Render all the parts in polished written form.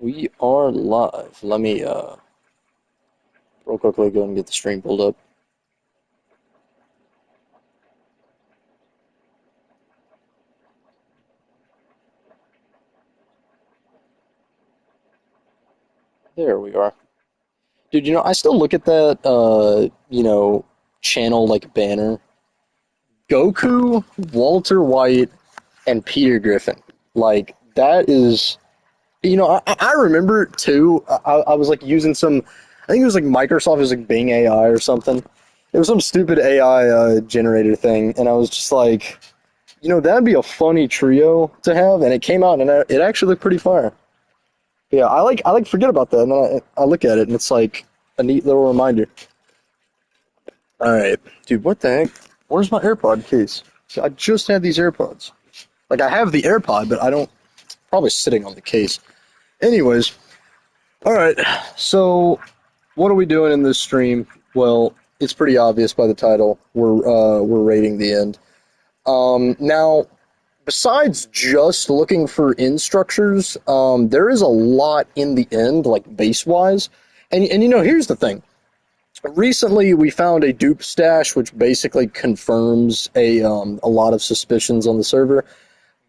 We are live. Let me real quickly go and get the stream pulled up. There we are. Dude, I still look at that channel like banner. Goku, Walter White, and Peter Griffin. Like that is I remember too. I was like using some, I think it was like Microsoft, it was like Bing AI or something. It was some stupid AI generator thing, and I was just like, that'd be a funny trio to have, and it came out, and it actually looked pretty fire. Yeah, I like forget about that, and then I look at it, and it's like a neat little reminder. All right, dude, what the heck? Where's my AirPod case? So I just had these AirPods. Like I have the AirPod, but I don't. Probably sitting on the case. Anyways, all right. So, what are we doing in this stream? Well, it's pretty obvious by the title. We're rating the end. Now, besides just looking for end structures, there is a lot in the end, like base wise. And here's the thing. Recently, we found a dupe stash, which basically confirms a lot of suspicions on the server.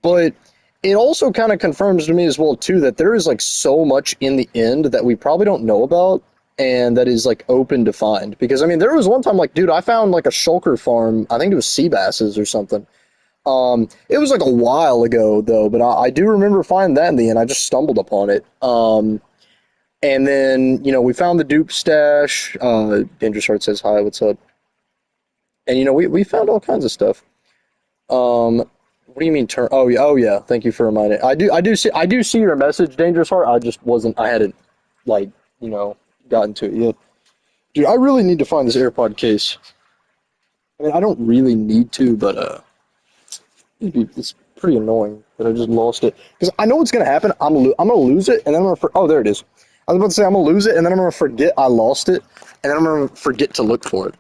But it also kind of confirms to me as well too that there is like so much in the end that we probably don't know about and that is like open to find. Because I mean, there was one time like, dude, I found like a shulker farm. I think it was sea basses or something. It was like a while ago though, but I do remember finding that in the end. I just stumbled upon it. And then we found the dupe stash. Dangerous Heart says hi. What's up? And we found all kinds of stuff. What do you mean turn? Oh yeah. Thank you for reminding. I do see your message, Dangerous Heart. I just wasn't. I hadn't like gotten to it yet. Dude, I really need to find this AirPod case. I mean, I don't really need to, but it's pretty annoying that I just lost it because I know what's gonna happen. I'm gonna lose it, and then oh, there it is. I was about to say I'm gonna lose it, and then I'm gonna forget I lost it, and then I'm gonna forget to look for it.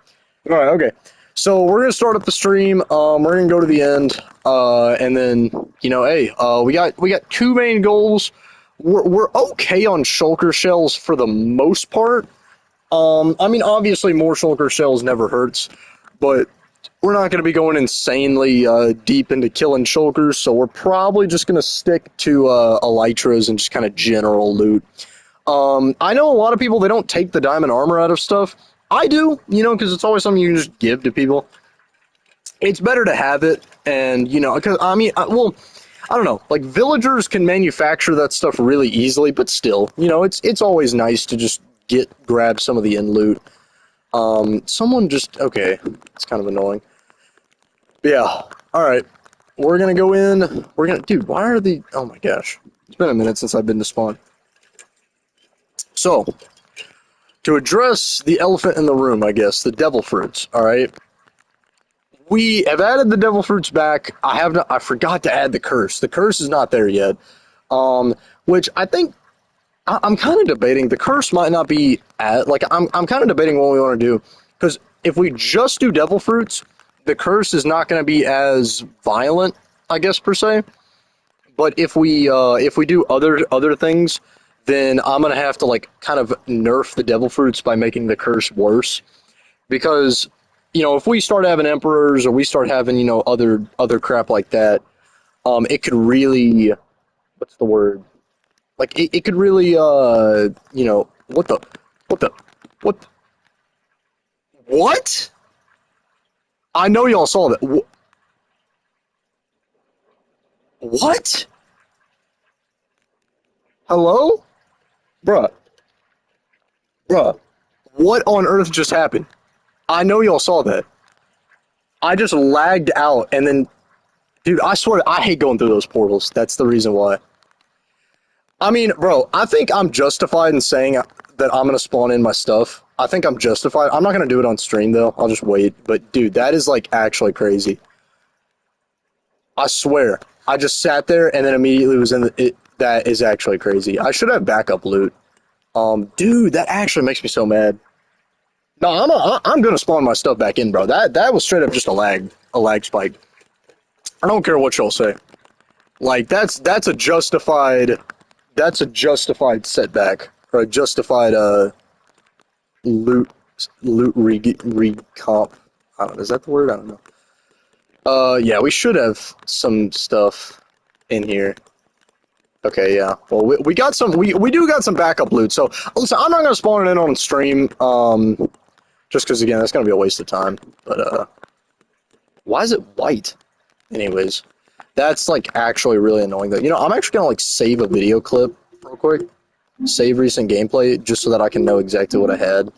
All right, okay. So we're gonna start up the stream. We're gonna go to the end, and then hey, we got two main goals. We're okay on shulker shells for the most part. I mean, obviously more shulker shells never hurts, but we're not gonna be going insanely deep into killing shulkers. So we're probably just gonna stick to elytras and just kind of general loot. I know a lot of people, they don't take the diamond armor out of stuff. I do, because it's always something you can just give to people. It's better to have it, and, because, I mean, well, I don't know, like, villagers can manufacture that stuff really easily, but still, it's always nice to just grab some of the end loot. Okay, it's kind of annoying. But yeah, alright, we're gonna go in, dude, why are oh my gosh, it's been a minute since I've been to spawn. So, to address the elephant in the room, I guess, the devil fruits, alright? We have added the devil fruits back. I forgot to add the curse. The curse is not there yet. Which I think, I'm kind of debating, the curse might not be I'm kind of debating what we want to do. Because if we just do devil fruits, the curse is not going to be as violent, I guess, per se. But if we do other things, then I'm gonna have to like kind of nerf the devil fruits by making the curse worse. Because, if we start having emperors or we start having, other crap like that, it could really, what's the word? Like it could really what the what the what what? I know y'all saw that. What? Hello? Bruh. Bruh. What on earth just happened? I know y'all saw that. I just lagged out, and then, dude, I swear, I hate going through those portals. That's the reason why. I mean, bro, I think I'm justified in saying that I'm going to spawn in my stuff. I think I'm justified. I'm not going to do it on stream, though. I'll just wait. But, dude, that is, like, actually crazy. I swear. I just sat there, and then immediately was in it. That is actually crazy. I should have backup loot. Dude, that actually makes me so mad. No, I'm gonna spawn my stuff back in, bro. That was straight up just a lag spike. I don't care what y'all say. Like that's a justified that's a justified setback or a justified loot recomp. I don't know. Is that the word? I don't know. Yeah, we should have some stuff in here. Okay, yeah. Well, we got some. We do got some backup loot. So listen, I'm not gonna spawn it in on stream. Just because again, that's gonna be a waste of time. But why is it white? Anyways, that's like actually really annoying. Though, you know, I'm actually gonna like save a video clip real quick. Save recent gameplay just so that I can know exactly what I had.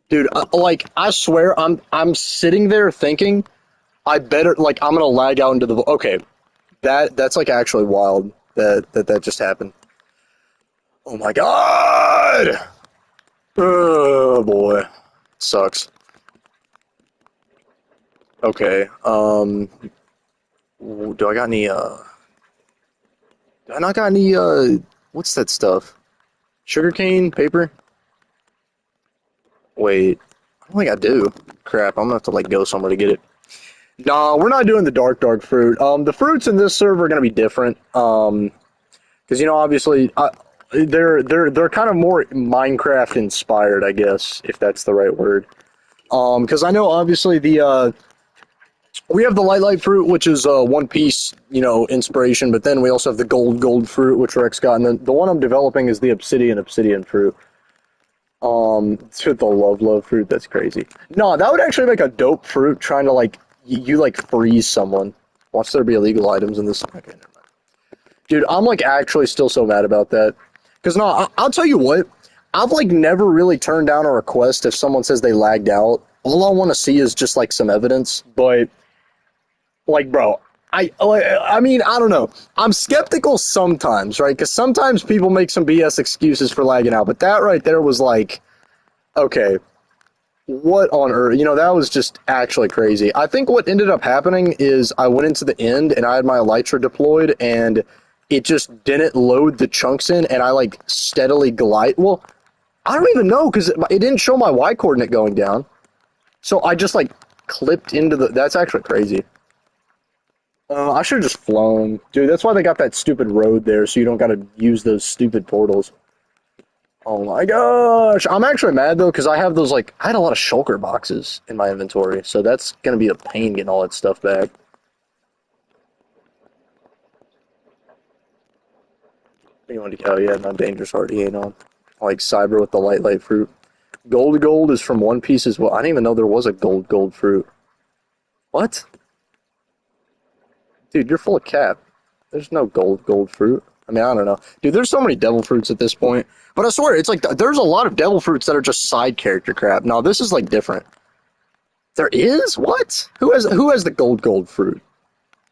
Dude, like I swear, I'm sitting there thinking I better like I'm gonna lag out into the okay. That's like actually wild that just happened. Oh my god! Oh boy, sucks. Okay. Do I got any? Do I not got any? What's that stuff? Sugarcane paper? Wait, I don't think I do. Crap, I'm gonna have to like go somewhere to get it. Nah, we're not doing the dark fruit. The fruits in this server are gonna be different. Because you know, obviously, they're kind of more Minecraft inspired, I guess, if that's the right word. Because I know obviously we have the light fruit, which is One Piece, you know, inspiration, but then we also have the gold fruit, which Rex got, and then the one I'm developing is the obsidian fruit. The love fruit, that's crazy. No, that would actually make a dope fruit trying to like you like freeze someone. Watch there be illegal items in this. Okay, never mind. Dude, I'm like actually still so mad about that. Because no, I'll tell you what, I've like never really turned down a request if someone says they lagged out. All I want to see is just like some evidence. But like, bro, I mean, I don't know. I'm skeptical sometimes, right? Because sometimes people make some BS excuses for lagging out. But that right there was like, okay, what on earth? You know, that was just actually crazy. I think what ended up happening is I went into the end and I had my elytra deployed and it just didn't load the chunks in and I like steadily glide. Well, I don't even know because it didn't show my Y coordinate going down. So I just like clipped into the. That's actually crazy. I should have just flown. Dude, that's why they got that stupid road there so you don't got to use those stupid portals. Oh my gosh. I'm actually mad though because I have those like. I had a lot of shulker boxes in my inventory, so that's going to be a pain getting all that stuff back. You want to, oh yeah, not dangerous RDA on. Like cyber with the light fruit. Gold is from One Piece as well. I didn't even know there was a gold fruit. What? Dude, you're full of cap. There's no gold fruit. I mean, I don't know. Dude, there's so many devil fruits at this point. But I swear, it's like, there's a lot of devil fruits that are just side character crap. No, this is like different. There is? What? Who has the gold fruit?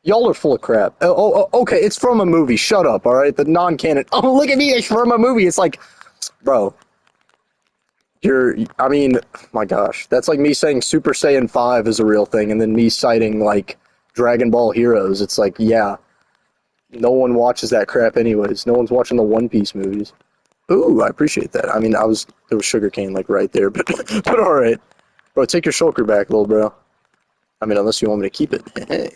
Y'all are full of crap. Okay, it's from a movie. Shut up, alright? The non-canon. Oh, look at me, it's from a movie. It's like, bro. I mean, my gosh. That's like me saying Super Saiyan 5 is a real thing, and then me citing, like, Dragon Ball Heroes. It's like, yeah. No one watches that crap anyways. No one's watching the One Piece movies. Ooh, I appreciate that. I mean, there was sugarcane, like, right there, but alright. Bro, take your shulker back, little bro. I mean, unless you want me to keep it. Hey.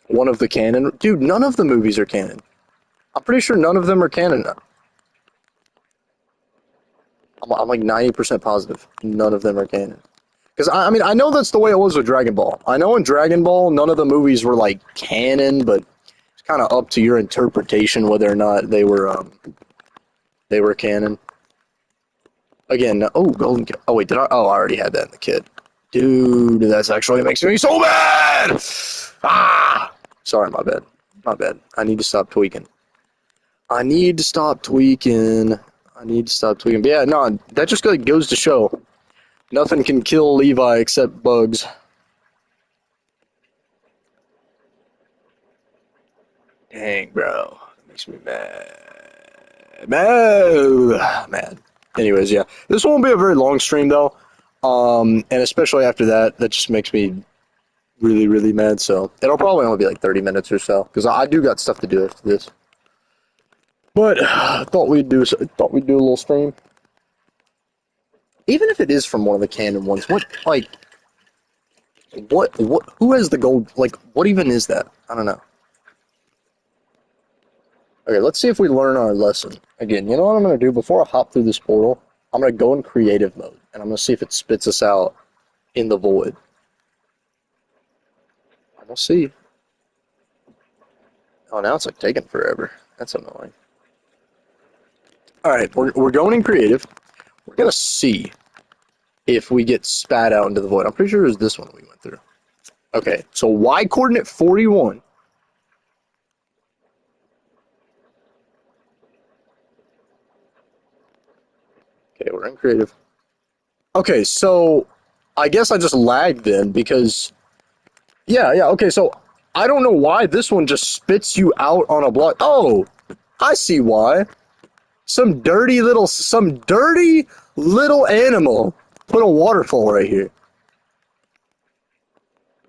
One of the canon. Dude, none of the movies are canon. I'm pretty sure none of them are canon. I'm like 90% positive none of them are canon. Because, I mean, I know that's the way it was with Dragon Ball. I know in Dragon Ball, none of the movies were, like, canon, but it's kind of up to your interpretation whether or not they were canon. Again, oh, golden. Oh, wait, did I? Oh, I already had that in the kit. Dude, that's actually makes me so mad! Ah! Sorry, my bad. My bad. I need to stop tweaking. I need to stop tweaking. But yeah, no, that just goes to show. Nothing can kill Levi except bugs. Dang, bro. That makes me mad. Mad. Anyways, yeah. This won't be a very long stream, though. And especially after that, that just makes me really, really mad. So it'll probably only be like 30 minutes or so. Because I do got stuff to do after this. But I thought we'd do a little stream. Even if it is from one of the canon ones, what who has the gold, like, what even is that? I don't know. Okay, let's see if we learn our lesson. Again, you know what I'm going to do? Before I hop through this portal, I'm going to go in creative mode, and I'm going to see if it spits us out in the void. And we'll see. Oh, now it's like taking forever. That's annoying. Alright, we're going in creative. We're going to see if we get spat out into the void. I'm pretty sure it was this one we went through. Okay, so Y coordinate 41. Okay, we're in creative. Okay, so I guess I just lagged then because yeah, okay, so I don't know why this one just spits you out on a block. Oh, I see why. Some dirty little animal put a waterfall right here.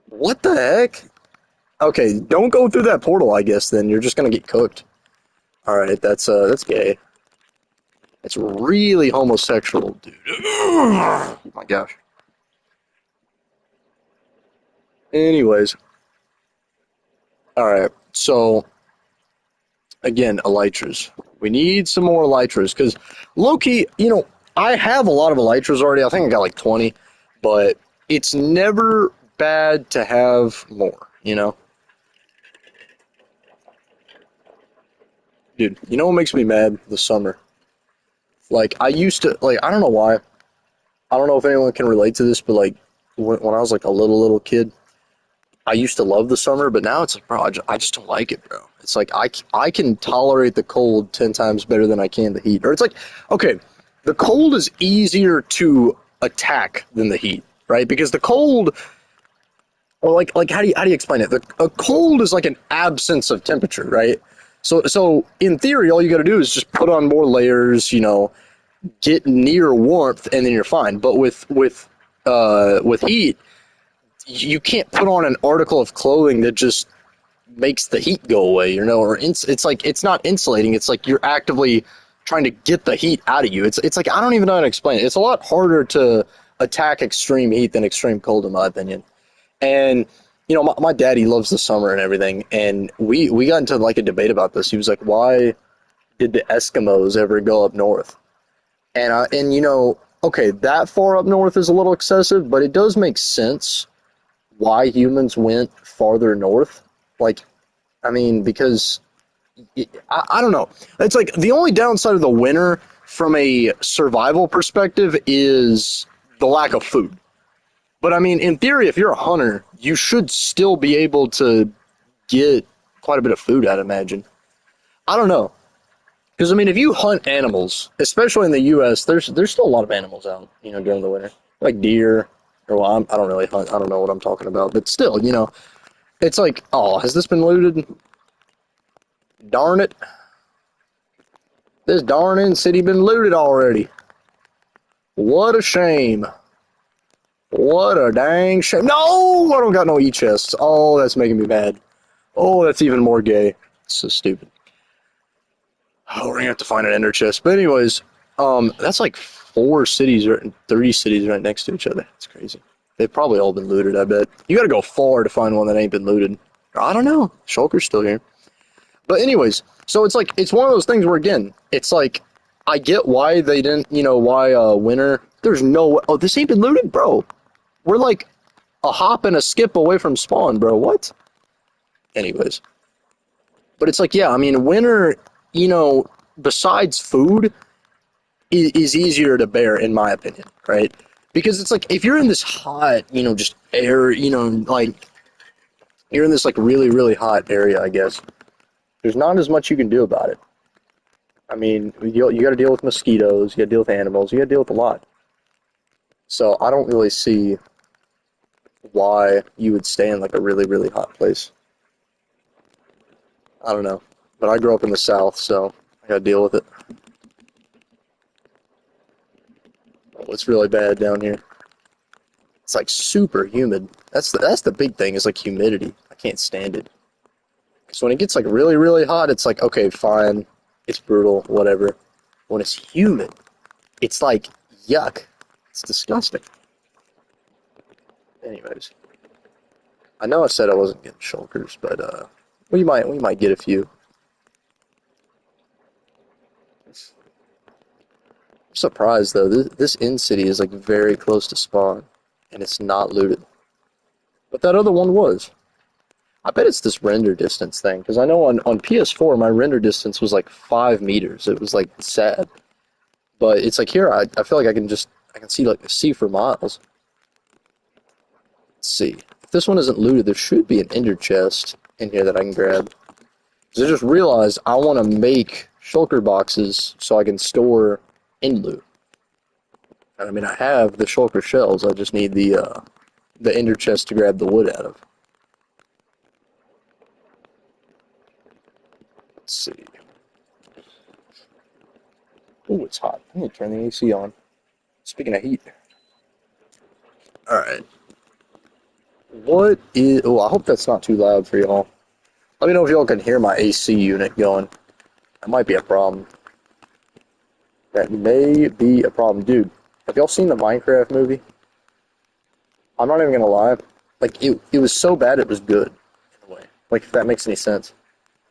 What the heck? Okay, don't go through that portal, I guess, then. You're just gonna get cooked. Alright, that's gay. It's really homosexual, dude. Oh my gosh. Anyways. Alright, so again, elytras. We need some more elytras, because low-key, I have a lot of elytras already. I think I got like 20, but it's never bad to have more. Dude, you know what makes me mad? The summer. Like, I used to, like, I don't know why. I don't know if anyone can relate to this, but like, when I was like a little kid, I used to love the summer, but now it's like, bro, I just don't like it, bro. It's like I can tolerate the cold 10 times better than I can the heat. Or it's like, okay, the cold is easier to attack than the heat, right? Because the cold, or like how do you explain it? A cold is like an absence of temperature, right? So in theory, all you got to do is just put on more layers, get near warmth, and then you're fine. But with heat, you can't put on an article of clothing that just makes the heat go away, or it's like it's not insulating. It's like you're actively trying to get the heat out of you. It's like I don't even know how to explain it. It's a lot harder to attack extreme heat than extreme cold, in my opinion. And my daddy loves the summer and everything, and we got into like a debate about this. He was like, "Why did the Eskimos ever go up north?" And okay, that far up north is a little excessive, but it does make sense why humans went farther north. Like, I mean, because I don't know. It's like the only downside of the winter from a survival perspective is the lack of food. But I mean, in theory, if you're a hunter, you should still be able to get quite a bit of food, I'd imagine. I don't know. Because I mean, if you hunt animals, especially in the U.S., there's still a lot of animals out, during the winter, like deer. Or well, I don't really hunt. I don't know what I'm talking about, but still, it's like, oh, has this been looted? Darn it! This darn city been looted already. What a shame. What a dang shame. No, I don't got no e-chests. Oh, that's making me mad. Oh, that's even more gay. It's so stupid. Oh, we're gonna have to find an ender chest. But anyways, that's like 4 cities or 3 cities right next to each other. It's crazy. They've probably all been looted, I bet. You gotta go far to find one that ain't been looted. I don't know. Shulker's still here. But anyways, so it's like, it's one of those things where, again, it's like, I get why they didn't, why winter. There's no way. Oh, this ain't been looted? Bro, we're like a hop and a skip away from spawn, bro. What? Anyways. But it's like, yeah, I mean, winter, besides food, is easier to bear, in my opinion, right? Because it's like, if you're in this hot, just air, like, you're in this, like, really, really hot area, I guess, there's not as much you can do about it. I mean, you got to deal with mosquitoes, you got to deal with animals, you got to deal with a lot. So I don't really see why you would stay in, like, a really, really hot place. I don't know. But I grew up in the South, so I got to deal with it. Oh, it's really bad down here. It's like super humid. That's the big thing, is like humidity. I can't stand it. So when it gets like really, really hot, it's like, okay, fine. It's brutal, whatever. When it's humid, it's like, yuck. It's disgusting. Anyways. I know I said I wasn't getting shulkers, but we might get a few. I'm surprised though. This in city is like very close to spawn, and it's not looted. But that other one was. I bet it's this render distance thing because I know on PS4 my render distance was like 5 meters. It was like sad, but it's like here I feel like I can see like see for miles. Let's see. If this one isn't looted, there should be an ender chest in here that I can grab. Because I just realized I want to make shulker boxes so I can store end loot. And I mean, I have the shulker shells. I just need the ender chest to grab the wood out of. Let's see. Ooh, it's hot. I need to turn the AC on. Speaking of heat. Alright. What is... Oh, I hope that's not too loud for y'all. Let me know if y'all can hear my AC unit going. That might be a problem. That may be a problem. Dude, have y'all seen the Minecraft movie? I'm not even gonna lie. Like, it was so bad it was good, in a way. Like, if that makes any sense.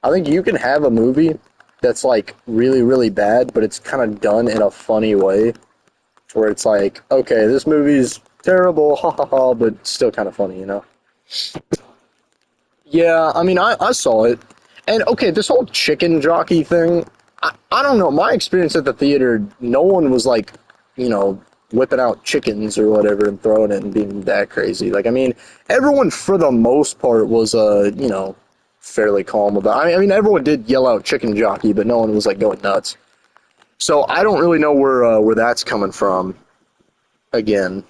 I think you can have a movie that's, like, really, really bad, but it's kind of done in a funny way. Where it's like, okay, this movie's terrible, ha ha ha, but still kind of funny, you know? Yeah, I mean, I saw it. And, okay, this whole chicken jockey thing, I don't know. My experience at the theater, no one was, like, you know, whipping out chickens or whatever and throwing it and being that crazy. Like, I mean, everyone, for the most part, was, you know, fairly calm about it. I mean, everyone did yell out chicken jockey, but no one was, like, going nuts. So I don't really know where that's coming from again.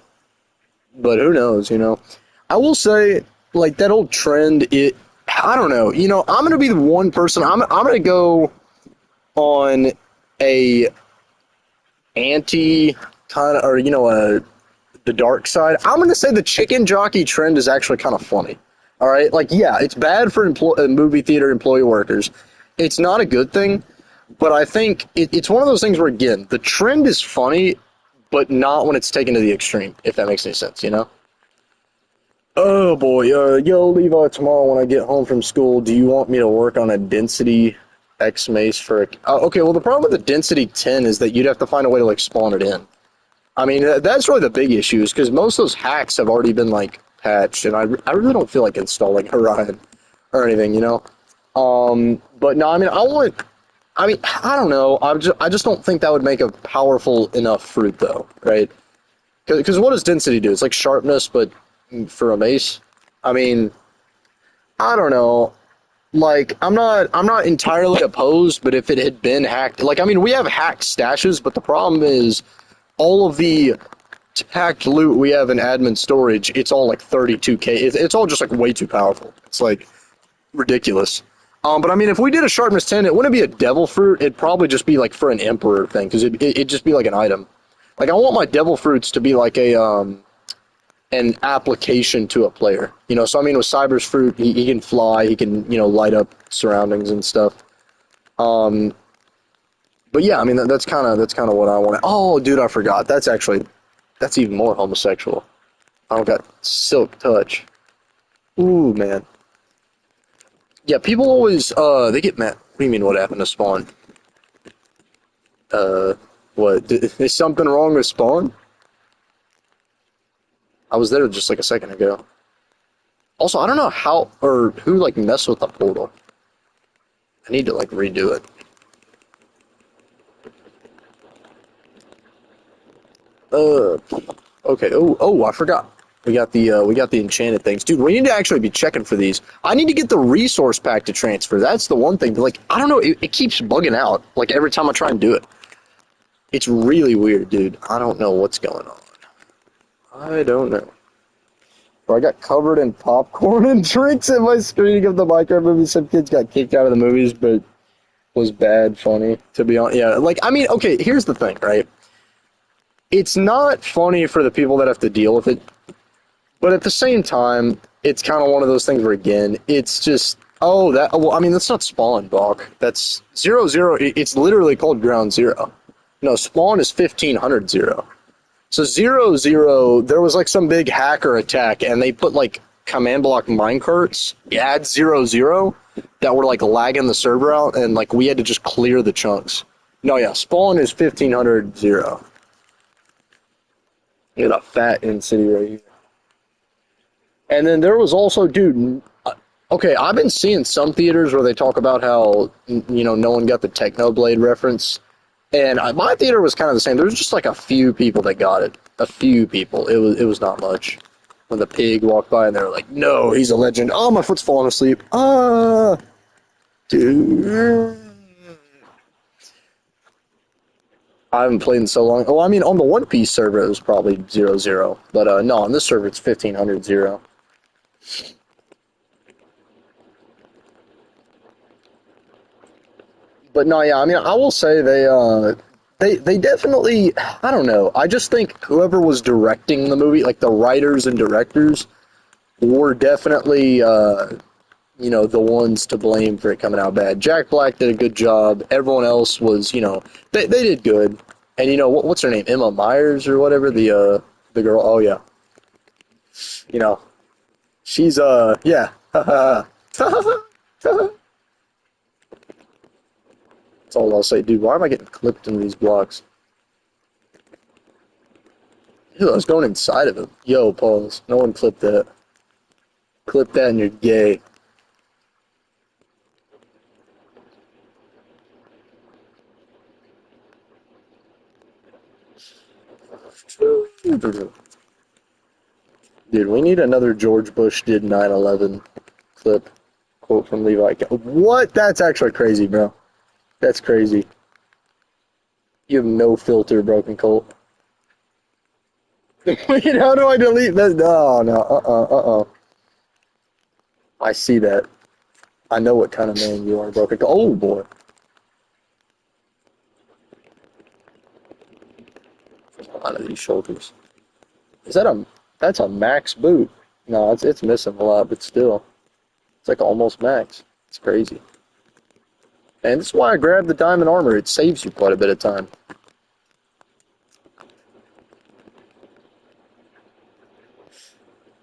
But who knows, you know? I will say, like, that old trend, I don't know. You know, I'm going to be the one person, I'm going to go on a anti kind of, or, you know, the dark side. I'm going to say the chicken jockey trend is actually kind of funny. All right? Like, yeah, it's bad for movie theater employee workers. It's not a good thing, but I think it's one of those things where, again, the trend is funny, but not when it's taken to the extreme, if that makes any sense, you know? Oh boy, yo Levi, tomorrow when I get home from school, do you want me to work on a density X mace for a... okay, well the problem with the density 10 is that you'd have to find a way to like spawn it in. I mean, that's really the big issue, is because most of those hacks have already been like patched, and I really don't feel like installing Orion or anything, you know? But no, I mean, I don't know, I just don't think that would make a powerful enough fruit though, right? Because what does density do? It's like sharpness, but for a mace. I mean, I don't know. Like, I'm not entirely opposed, but if it had been hacked, like, I mean, we have hacked stashes, but the problem is all of the hacked loot we have in admin storage, it's all like 32K. It's all just like way too powerful. It's like ridiculous. But I mean, if we did a sharpness 10, it wouldn't be a devil fruit. It'd probably just be like for an emperor thing, because it'd just be like an item. Like, I want my devil fruits to be like an application to a player. You know, so I mean, with Cyber's fruit, he can fly, he can, you know, light up surroundings and stuff. But yeah, I mean, that's kind of what I want. Oh, dude, I forgot. That's even more homosexual. I don't got silk touch. Ooh, man. Yeah, people always they get mad. What do you mean? What happened to Spawn? What? Is something wrong with Spawn? I was there just like a second ago. Also, I don't know how or who like messed with the portal. I need to like redo it. Okay. Oh, I forgot. We got the enchanted things, dude. We need to actually be checking for these. I need to get the resource pack to transfer. That's the one thing. But like, I don't know. It keeps bugging out. Like every time I try and do it, it's really weird, dude. I don't know what's going on. I don't know. Bro, I got covered in popcorn and drinks at my screening of the Minecraft movie. Some kids got kicked out of the movies, but was bad funny, to be honest. Yeah, like, I mean, okay, here's the thing, right? It's not funny for the people that have to deal with it, but at the same time, it's kind of one of those things where, again, it's just, well, I mean, that's not Spawn, Bach. That's 00, it's literally called Ground Zero. No, Spawn is 1500 0. So 00, there was like some big hacker attack, and they put like command block minecarts at 00 that were like lagging the server out, and like we had to just clear the chunks. No, yeah, Spawn is 1500 0. You got a fat in city right here. And then there was also, dude. Okay, I've been seeing some theaters where they talk about how no one got the Technoblade reference, and my theater was kind of the same. There was just like a few people that got it. A few people. It was not much. When the pig walked by and they were like, "No, he's a legend." Oh, my foot's falling asleep. Ah, dude. I haven't played in so long. Oh, I mean, on the One Piece server it was probably 0-0, but no, on this server it's 1500 0. But no, yeah, I mean, I will say they definitely, I don't know. I just think whoever was directing the movie, like the writers and directors, were definitely the ones to blame for it coming out bad. Jack Black did a good job. Everyone else was, they did good. And what's her name? Emma Myers or whatever, the girl. Oh yeah. You know, she's yeah. That's all I'll say. Dude, why am I getting clipped into these blocks? Ew, I was going inside of him. Yo, pause. No one clipped that. Clip that and you're gay. Dude, we need another George Bush did 9/11 clip. Quote from Leviathan. What? That's actually crazy, bro. That's crazy. You have no filter, Broken Colt. Wait, how do I delete that? No, no, I see that. I know what kind of man you are, Broken Colt. Oh, boy. A lot of these shoulders. Is that that's a max boot? No, it's missing a lot, but still. It's like almost max. It's crazy. And that's why I grabbed the diamond armor. It saves you quite a bit of time.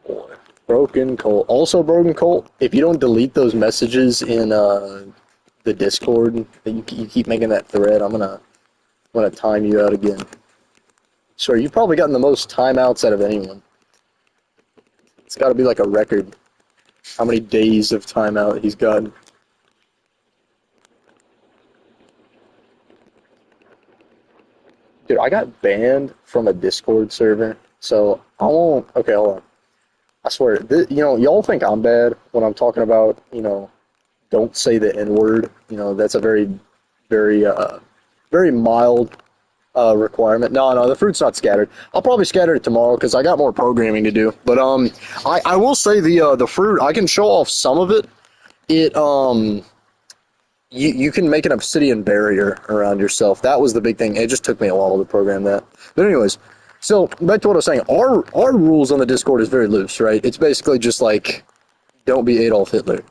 Boy. Broken Colt. Also, Broken Colt, if you don't delete those messages in the Discord, you keep making that thread, I'm gonna time you out again. Sure, you've probably gotten the most timeouts out of anyone. It's got to be like a record. How many days of timeout he's gotten. Dude, I got banned from a Discord server, so I won't. Okay, hold on. I swear, y'all think I'm bad when I'm talking about, don't say the N word. That's a very, very, very mild requirement. No, the fruit's not scattered. I'll probably scatter it tomorrow because I got more programming to do. But I will say the fruit. I can show off some of it. It you can make an obsidian barrier around yourself. That was the big thing. It just took me a while to program that. But anyways, so back to what I was saying. Our rules on the Discord is very loose, right? It's basically just like don't be Adolf Hitler.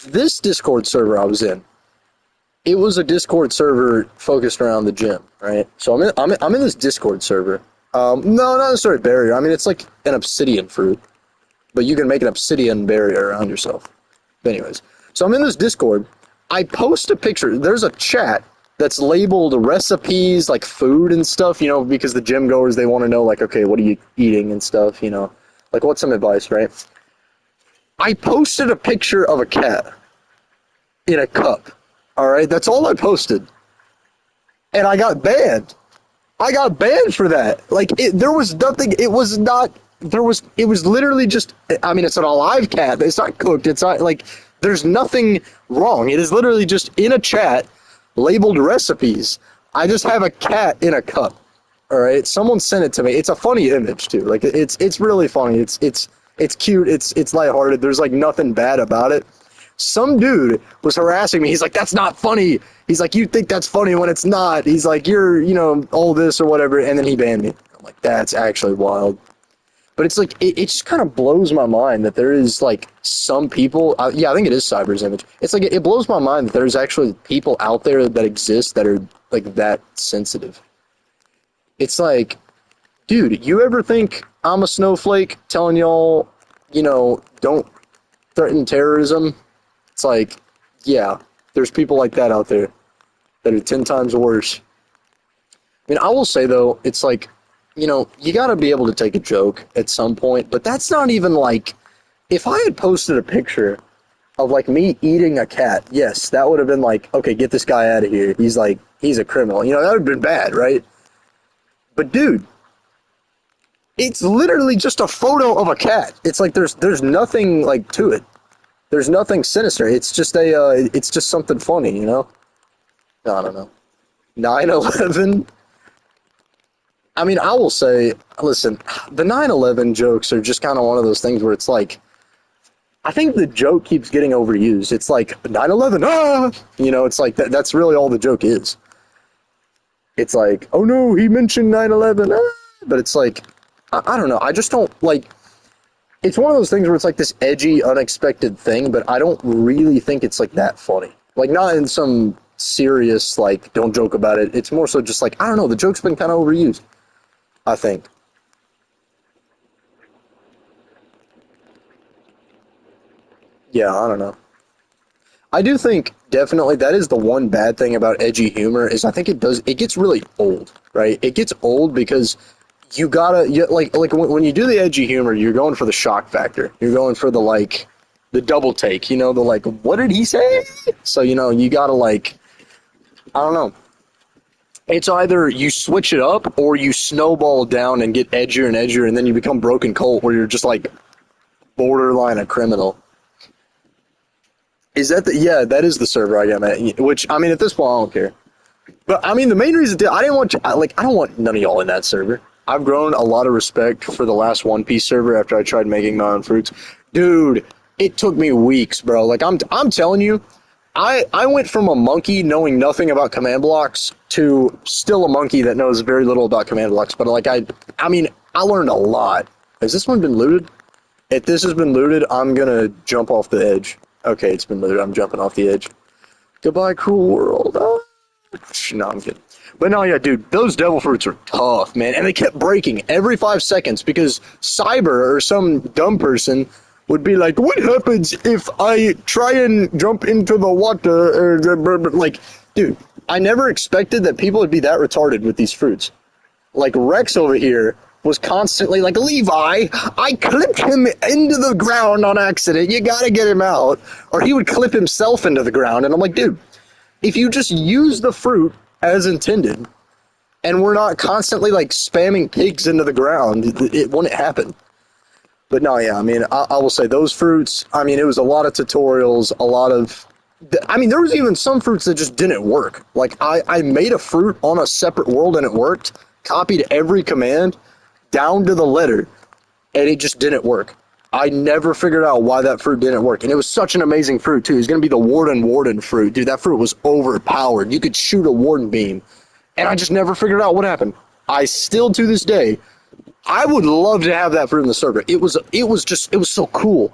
This Discord server I was in, it was a Discord server focused around the gym, right? So I'm in this Discord server. No, not necessarily barrier. I mean, it's like an obsidian fruit, but you can make an obsidian barrier around yourself. But anyways, so I'm in this Discord. I post a picture. There's a chat that's labeled recipes, like food and stuff, because the gym goers, they want to know, like, okay, what are you eating and stuff, like, what's some advice, right? I posted a picture of a cat in a cup. All right, that's all I posted, and I got banned. I got banned for that. Like, there was nothing. It was not. There was. It was literally just. I mean, it's an alive cat. It's not cooked. It's not like. There's nothing wrong. It is literally just in a chat, labeled recipes. I just have a cat in a cup. All right, someone sent it to me. It's a funny image too. Like, it's really funny. It's cute. It's lighthearted. There's like nothing bad about it. Some dude was harassing me. He's like, that's not funny. He's like, you think that's funny when it's not. He's like, you're, all this or whatever. And then he banned me. I'm like, that's actually wild. But it's like, it just kind of blows my mind that there is like some people. Yeah, I think it is Cyber's image. It's like, it blows my mind that there's actually people out there that exist that are like that sensitive. It's like, dude, you ever think I'm a snowflake telling y'all, don't threaten terrorism? It's like, yeah, there's people like that out there. that are 10 times worse. I mean, I will say though, it's like, you know, you got to be able to take a joke at some point, but that's not even like, if I had posted a picture of like me eating a cat, yes, that would have been like, okay, get this guy out of here. He's like, he's a criminal. You know, that would have been bad, right? But dude, it's literally just a photo of a cat. It's like there's nothing like to it. There's nothing sinister. It's just something funny, you know? I don't know. 9/11. I mean, I will say, listen, the 9/11 jokes are just kind of one of those things where it's like, I think the joke keeps getting overused. It's like 9/11, ah, you know, it's like that's really all the joke is. It's like, oh no, he mentioned 9/11, ah, but it's like, I don't know. I just don't like. It's one of those things where it's like this edgy, unexpected thing, but I don't really think it's like that funny. Like not in some serious like don't joke about it. It's more so just like I don't know. The joke's been kind of overused, I think. Yeah, I don't know. I do think definitely that is the one bad thing about edgy humor is I think it gets really old, right? It gets old because like when you do the edgy humor, you're going for the shock factor. You're going for the like the double take, you know, the like what did he say? So you know, you gotta like I don't know. It's either you switch it up or you snowball down and get edgier and edgier, and then you become Broken Colt, where you're just like borderline a criminal. Is that the yeah? That is the server I got at. Which I mean, at this point, I don't care. But I mean, the main reason I didn't want I don't want none of y'all in that server. I've grown a lot of respect for the last One Piece server after I tried making my own fruits. Dude, it took me weeks, bro. Like I'm telling you, I went from a monkey knowing nothing about command blocks to still a monkey that knows very little about command blocks. But like I mean, I learned a lot. Has this one been looted? If this has been looted, I'm gonna jump off the edge. Okay, it's been looted. I'm jumping off the edge. Goodbye, cruel world. Ah. No, I'm kidding. But no, yeah, dude, those devil fruits are tough, man. And they kept breaking every 5 seconds because Cyber or some dumb person would be like, what happens if I try and jump into the water? Like, dude, I never expected that people would be that retarded with these fruits. Like Rex over here was constantly like, Levi, I clipped him into the ground on accident. You gotta get him out. Or he would clip himself into the ground. And I'm like, dude, if you just use the fruit as intended, and we're not constantly like spamming pigs into the ground, it wouldn't happen. But no, yeah, I mean, I will say those fruits, I mean, it was a lot of tutorials, a lot of, I mean, there was even some fruits that just didn't work. Like, I made a fruit on a separate world and it worked, copied every command down to the letter, and it just didn't work. I never figured out why that fruit didn't work. And it was such an amazing fruit, too. It was going to be the Warden fruit. Dude, that fruit was overpowered. You could shoot a Warden beam. And I just never figured out what happened. I still, to this day, I would love to have that fruit in the server. It was so cool.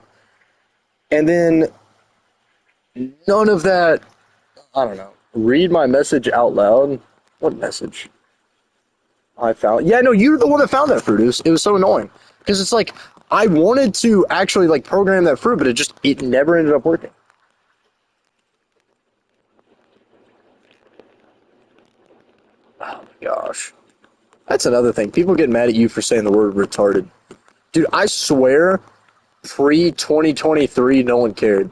And then none of that, I don't know. Read my message out loud. What message? I found. Yeah, no, you're the one that found that fruit. It was so annoying. Because it's like, I wanted to actually like program that fruit, but it never ended up working. Oh my gosh. That's another thing. People get mad at you for saying the word retarded. Dude, I swear, pre 2023, no one cared.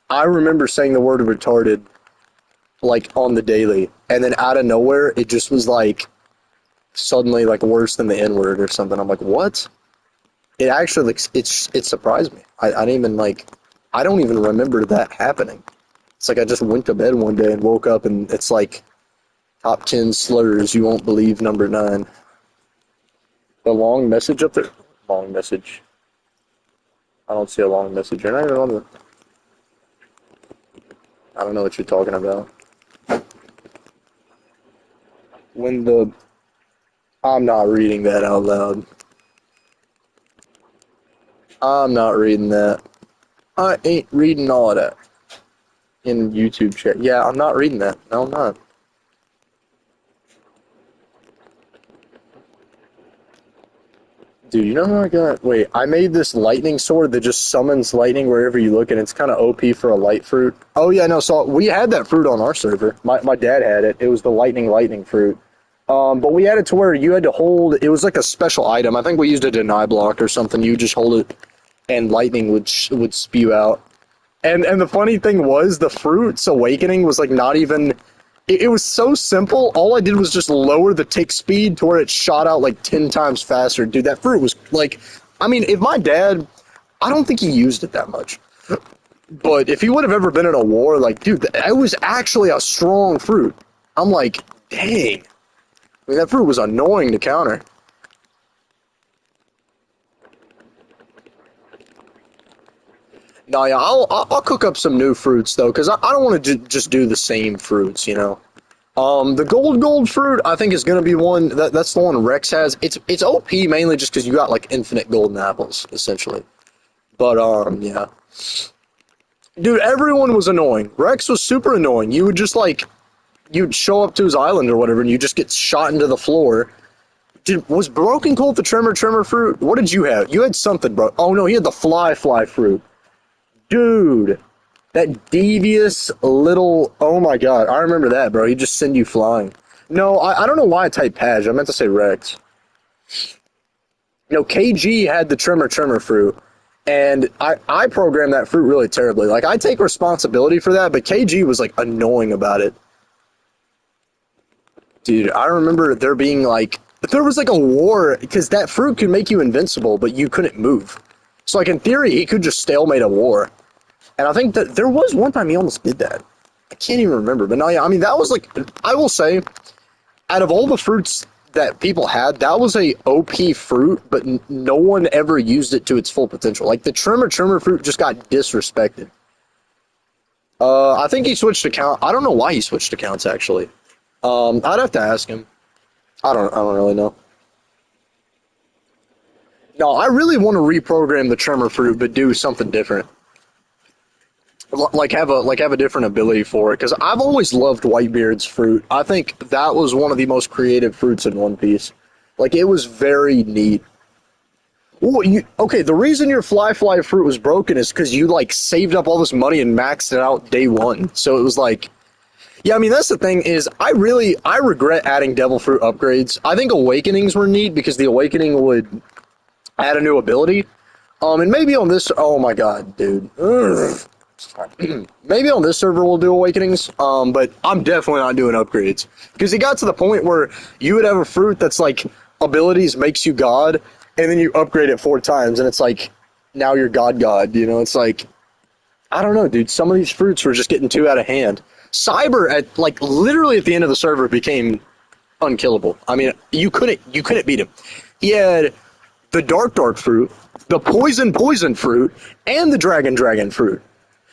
I remember saying the word retarded like on the daily, and then out of nowhere, it just was like suddenly like worse than the N word or something. I'm like, what? It actually like it surprised me. I didn't even like I don't even remember that happening. It's like I just went to bed one day and woke up and it's like top 10 slurs you won't believe number 9. The long message up there. Long message. I don't see a long message. You're not even on the. I don't know what you're talking about. When the. I'm not reading that out loud. I'm not reading that. I ain't reading all of that. In YouTube chat. Yeah, I'm not reading that. No, I'm not. Dude, you know how I got? Wait, I made this lightning sword that just summons lightning wherever you look, and it's kind of OP for a light fruit. Oh yeah, no, so we had that fruit on our server. My dad had it. It was the lightning fruit. But we had it to where you had to hold. It was like a special item. I think we used a deny block or something. You just hold it, and lightning would spew out. And the funny thing was, the fruit's awakening was like not even. It was so simple. All I did was just lower the tick speed to where it shot out like 10 times faster. Dude, that fruit was like, I mean, if my dad, I don't think he used it that much. But if he would have ever been in a war, like, dude, that was actually a strong fruit. I'm like, dang. I mean, that fruit was annoying to counter. No, yeah, I'll cook up some new fruits though, because I don't want to just do the same fruits, you know. The gold fruit I think is gonna be one that's the one Rex has. It's OP mainly just because you got like infinite golden apples essentially. But yeah, dude, everyone was annoying. Rex was super annoying. You would just like you'd show up to his island or whatever, and you just get shot into the floor. Dude, was Broken Colt the tremor fruit? What did you have? You had something, bro. Oh no, he had the fly fruit. Dude, that devious little. Oh my god, I remember that, bro. He just send you flying. No, I don't know why I typed Page. I meant to say Rex. No, KG had the tremor fruit, and I programmed that fruit really terribly. Like, I take responsibility for that, but KG was, like, annoying about it. Dude, I remember there being, like, there was, like, a war, because that fruit could make you invincible, but you couldn't move. So, like, in theory, he could just stalemate a war. And I think that there was one time he almost did that. I can't even remember. But no, yeah, I mean, that was, like, I will say, out of all the fruits that people had, that was a OP fruit, but no one ever used it to its full potential. Like the tremor fruit just got disrespected. I think he switched account. I don't know why he switched accounts actually. I'd have to ask him. I don't really know. No, I really want to reprogram the tremor fruit, but do something different. Like have a different ability for it because I've always loved Whitebeard's fruit. I think that was one of the most creative fruits in One Piece. Like it was very neat. Well, okay? The reason your fly fruit was broken is because you like saved up all this money and maxed it out day one. So it was like, yeah. I mean, that's the thing is, I regret adding devil fruit upgrades. I think awakenings were neat because the awakening would add a new ability. And maybe on this, oh my god, dude. Ugh. Maybe on this server we'll do awakenings, but I'm definitely not doing upgrades because it got to the point where you would have a fruit that's like abilities makes you god, and then you upgrade it 4 times, and it's like now you're god. You know, it's like I don't know, dude. Some of these fruits were just getting too out of hand. Cyber at like literally at the end of the server became unkillable. I mean, you couldn't beat him. He had the dark fruit, the poison fruit, and the dragon fruit.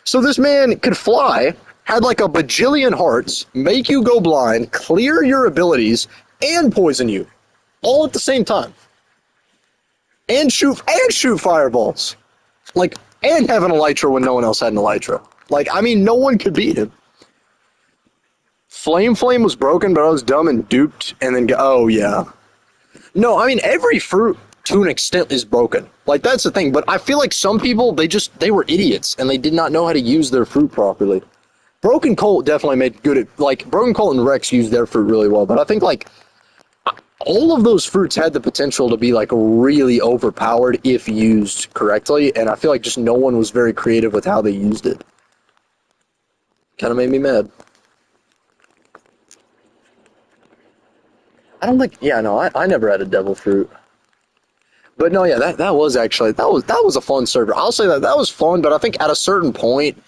So this man could fly, had like a bajillion hearts, make you go blind, clear your abilities, and poison you, all at the same time, and shoot fireballs, like and have an elytra when no one else had an elytra. Like I mean, no one could beat him. Flame was broken, but I was dumb and duped, and then oh yeah, no, I mean every fruit to an extent is broken. Like that's the thing. But I feel like some people they were idiots and they did not know how to use their fruit properly. Broken Colt definitely made good at like Broken Colt and Rex used their fruit really well. But I think like all of those fruits had the potential to be like really overpowered if used correctly. And I feel like just no one was very creative with how they used it. Kind of made me mad. I don't think. Yeah, no, I never had a devil fruit. But no, yeah, that was actually that was a fun server. I'll say that was fun, but I think at a certain point,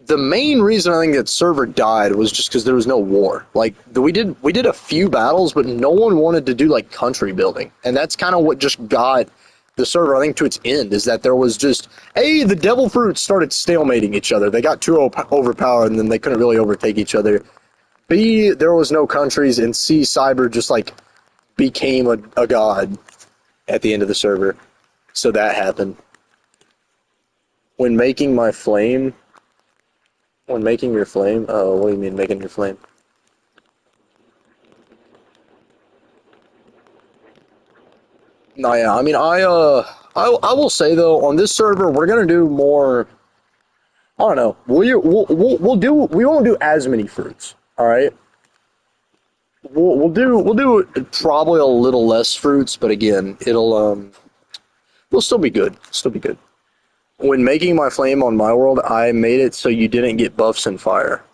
the main reason I think that server died was just because there was no war. Like we did a few battles, but no one wanted to do like country building, and that's kind of what just got the server I think to its end. Is that there was just the devil fruits started stalemating each other. They got too overpowered, and then they couldn't really overtake each other. B, there was no countries, and C, Cyber just like became a god at the end of the server. So that happened. When making my flame, when making your flame, oh, what do you mean making your flame? No, yeah. I mean, I will say though, on this server, we're gonna do more. I don't know. We'll do. We won't do as many fruits. All right. We'll do probably a little less fruits, but again, we'll still be good. Still be good. When making my flame on my world, I made it so you didn't get buffs and fire.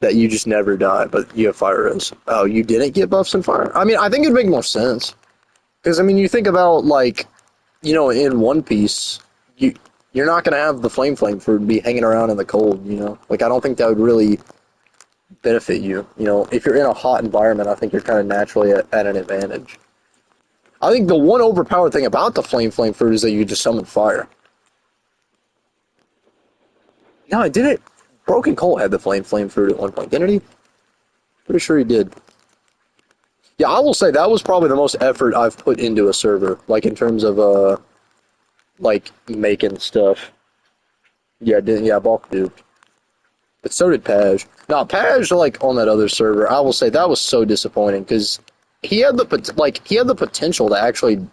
That you just never die, but you have fire res. Oh, you didn't get buffs and fire? I mean, I think it'd make more sense. Because, I mean, you think about, like, in One Piece, you're not going to have the flame fruit be hanging around in the cold, you know? Like, I don't think that would really benefit you. You know, if you're in a hot environment, I think you're kind of naturally at an advantage. I think the one overpowered thing about the flame fruit is that you just summon fire. No, I didn't. Broken Coal had the flame fruit at one point, didn't he? Pretty sure he did. Yeah, I will say that was probably the most effort I've put into a server, like in terms of like making stuff. Yeah, Bulk duped. But so did Paj. Now Paj, like on that other server, I will say that was so disappointing because he had the potential to actually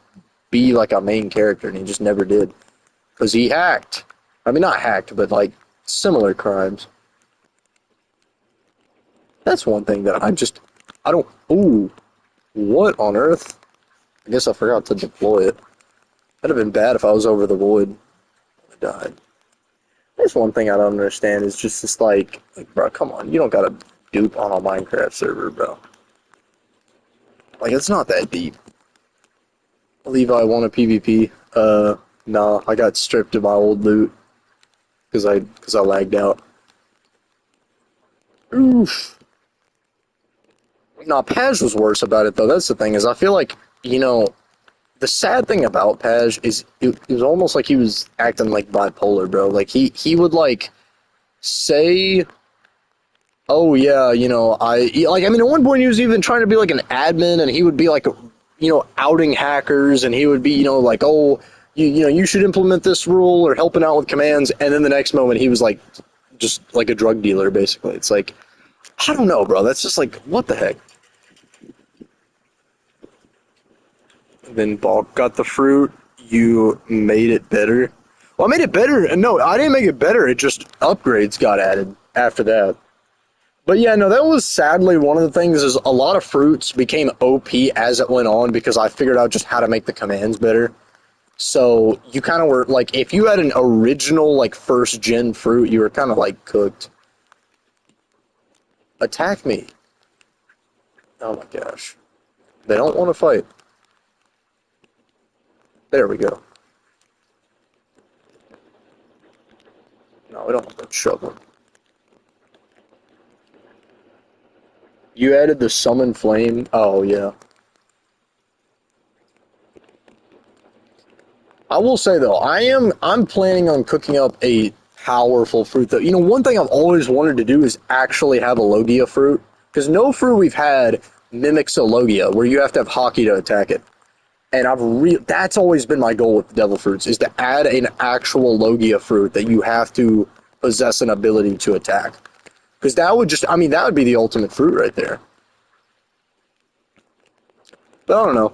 be like a main character, and he just never did because he hacked. I mean, not hacked, but like similar crimes. That's one thing that I don't. Ooh, what on earth? I guess I forgot to deploy it. That'd have been bad if I was over the void. I died. There's one thing I don't understand is just this bro, come on, you don't gotta dupe on a Minecraft server, bro. Like, it's not that deep. Levi won a PvP. Nah, I got stripped of my old loot because I lagged out. Oof. Nah, Paj was worse about it though. That's the thing is I feel like the sad thing about Paj is it was almost like he was acting like bipolar, bro. Like he would like say, "Oh yeah, I mean at one point he was even trying to be like an admin, and he would be like, outing hackers, and he would be like, oh, you should implement this rule or helping out with commands, and then the next moment he was like just like a drug dealer basically. It's like I don't know, bro. That's just like what the heck. Then Balk got the fruit. You made it better. Well, I made it better. No, I didn't make it better. It just upgrades got added after that. But yeah, no, that was sadly one of the things is a lot of fruits became OP as it went on because I figured out just how to make the commands better. So you kind of were like, if you had an original like first gen fruit, you were kind of like cooked. Attack me. Oh my gosh. They don't want to fight. There we go. No, we don't have to shove them. You added the summon flame. Oh yeah. I will say though, I'm planning on cooking up a powerful fruit though. One thing I've always wanted to do is actually have a Logia fruit because no fruit we've had mimics a Logia where you have to have hockey to attack it. And that's always been my goal with devil fruits is to add an actual Logia fruit that you have to possess an ability to attack. Because that would be the ultimate fruit right there. But I don't know.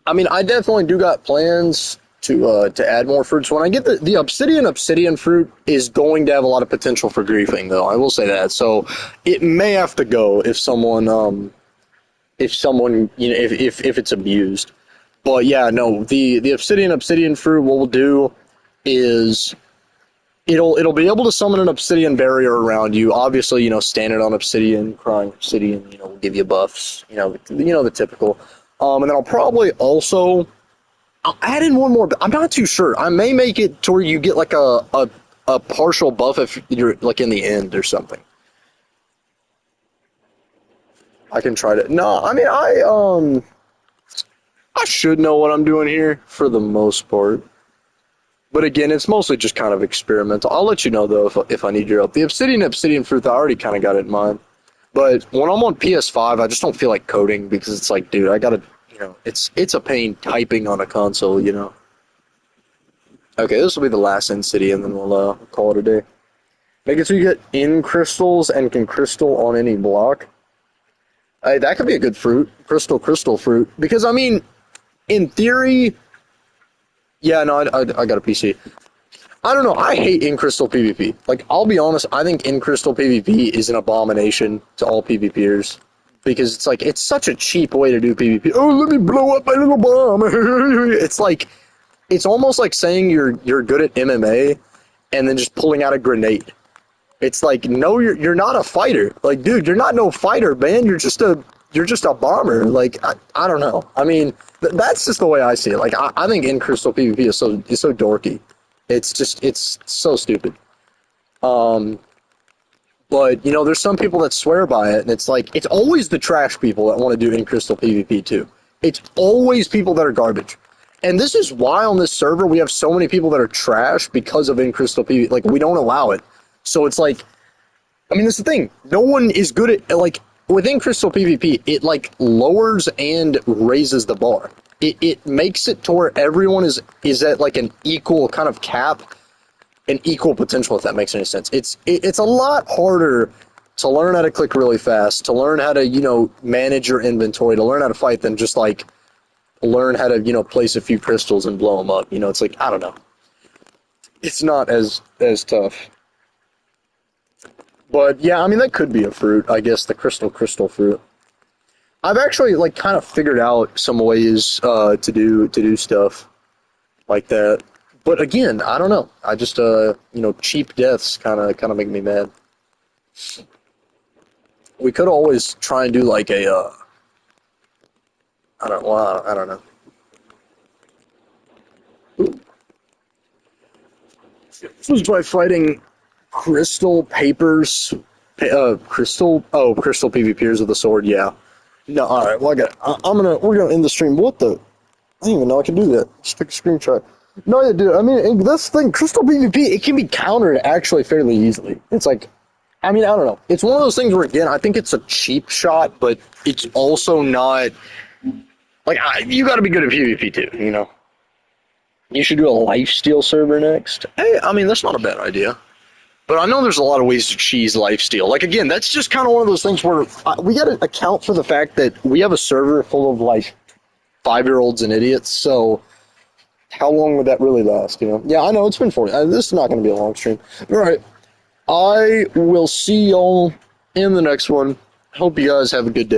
I mean, I definitely do got plans to add more fruits. When I get the obsidian fruit is going to have a lot of potential for griefing, though. I will say that. So it may have to go if someone if it's abused. But yeah, no, the obsidian fruit, what we'll do is it'll be able to summon an obsidian barrier around you. Obviously, standard on obsidian, crying obsidian, will give you buffs. The typical. And then I'll add in one more. But I'm not too sure. I may make it to where you get like a partial buff if you're like in the end or something. I can try to. No, I mean I should know what I'm doing here for the most part. But again, it's mostly just kind of experimental. I'll let you know though if I need your help. The obsidian fruit, I already kind of got it in mind. But when I'm on PS5, I just don't feel like coding because it's like, dude, I gotta, it's a pain typing on a console. Okay, this will be the last end city, and then we'll call it a day. Make it so you get in crystals and can crystal on any block. That could be a good fruit, crystal fruit, because I mean, in theory, yeah, no, I got a PC. I don't know. I hate in crystal PvP. Like, I'll be honest. I think in crystal PvP is an abomination to all PvPers because it's like it's such a cheap way to do PvP. Oh, let me blow up my little bomb. It's like it's almost like saying you're good at MMA and then just pulling out a grenade. It's like no, you're not a fighter. Like, dude, you're not no fighter, man. You're just a bomber. Like, I don't know. I mean, that's just the way I see it. Like, I think in crystal PvP is so dorky. It's so stupid. But there's some people that swear by it, and it's like it's always the trash people that want to do in crystal PvP too. It's always people that are garbage. And this is why on this server we have so many people that are trash because of in crystal PvP. Like, we don't allow it. So it's like, I mean, that's the thing. No one is good at, like, within crystal PvP, it like lowers and raises the bar. It makes it to where everyone is at like an equal kind of cap, an equal potential, if that makes any sense. It's a lot harder to learn how to click really fast, to learn how to, manage your inventory, to learn how to fight than just like learn how to, place a few crystals and blow them up. It's like, I don't know. It's not as tough. But yeah, I mean, that could be a fruit, I guess, the crystal fruit. I've actually like kind of figured out some ways to do stuff like that. But again, I don't know. I just cheap deaths kind of make me mad. We could always try and do like a I don't know. Ooh. This was by fighting crystal papers, crystal PvPers with a sword. Yeah. No, all right. Well, we're gonna end the stream. What the? I didn't even know I could do that. Just took a screenshot. No, yeah, dude. I mean, that's the thing. Crystal PvP, it can be countered actually fairly easily. It's like, I mean, I don't know. It's one of those things where, again, I think it's a cheap shot, but it's also not like you got to be good at PvP too. You should do a lifesteal server next. Hey, I mean, that's not a bad idea. But I know there's a lot of ways to cheese lifesteal. Like, again, that's just kind of one of those things where we got to account for the fact that we have a server full of, like, 5-year-olds and idiots, so how long would that really last, Yeah, I know, it's been 40. This is not going to be a long stream. All right. I will see y'all in the next one. Hope you guys have a good day.